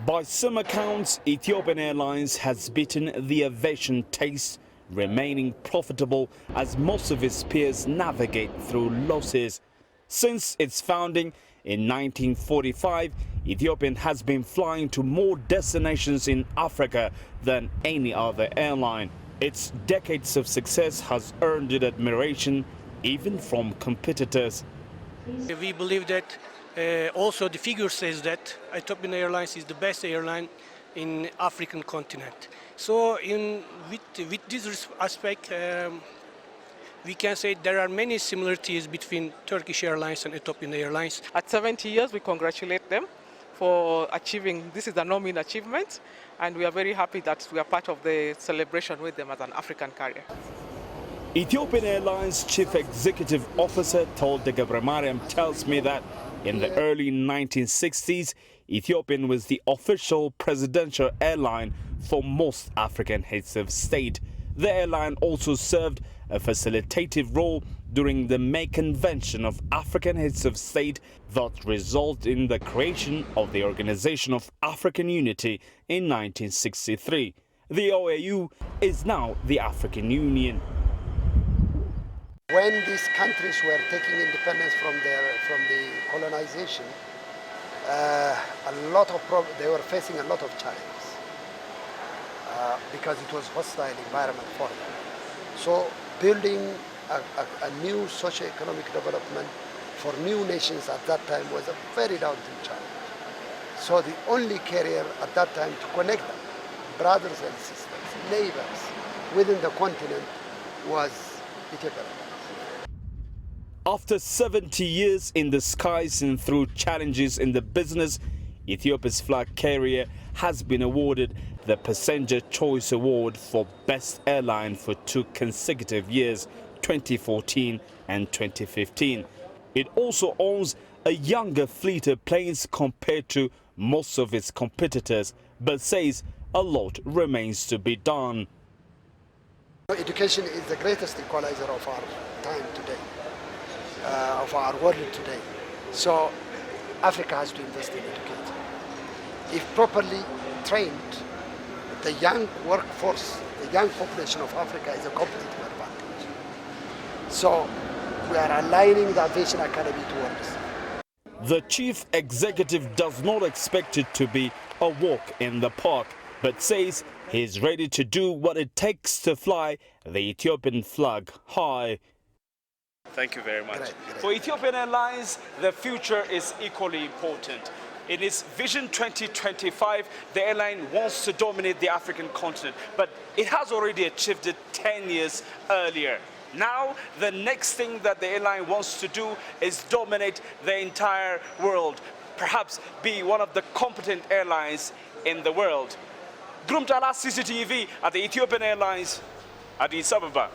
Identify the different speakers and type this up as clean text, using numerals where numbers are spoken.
Speaker 1: By some accounts, Ethiopian Airlines has beaten the aviation taste, remaining profitable as most of its peers navigate through losses. Since its founding in 1945, Ethiopian has been flying to more destinations in Africa than any other airline. Its decades of success has earned it admiration even from competitors.
Speaker 2: We believe that also the figure says that Ethiopian Airlines is the best airline in African continent. So with this aspect, we can say there are many similarities between Turkish Airlines and Ethiopian Airlines.
Speaker 3: At 70 years, we congratulate them for achieving, this is a no-mean achievement, and we are very happy that we are part of the celebration with them as an African carrier.
Speaker 1: Ethiopian Airlines Chief Executive Officer Tolde Gebremariem tells me that in the early 1960s, Ethiopian was the official presidential airline for most African heads of state. The airline also served a facilitative role during the May Convention of African Heads of State that resulted in the creation of the Organization of African Unity in 1963. The OAU is now the African Union.
Speaker 4: When these countries were taking independence from the colonization, they were facing a lot of challenges because it was hostile environment for them. So building a new socio-economic development for new nations at that time was a very daunting challenge. So the only carrier at that time to connect them, brothers and sisters, neighbors within the continent, was Ethiopia.
Speaker 1: After 70 years in the skies and through challenges in the business, Ethiopia's flag carrier has been awarded the Passenger Choice Award for Best Airline for 2 consecutive years, 2014 and 2015. It also owns a younger fleet of planes compared to most of its competitors, but says a lot remains to be done.
Speaker 4: Education is the greatest equalizer of our time today. Of our world today. So Africa has to invest in education. If properly trained, the young workforce, the young population of Africa is a competitive advantage. So we are aligning the Aviation Academy towards.
Speaker 1: The chief executive does not expect it to be a walk in the park, but says he's ready to do what it takes to fly the Ethiopian flag high.
Speaker 5: Thank you very much.
Speaker 4: Great.
Speaker 5: For Ethiopian Airlines, the future is equally important. In its Vision 2025, the airline wants to dominate the African continent, but it has already achieved it 10 years earlier. Now, the next thing that the airline wants to do is dominate the entire world, perhaps be one of the competent airlines in the world. Grumtala CCTV at the Ethiopian Airlines, Addis Ababa.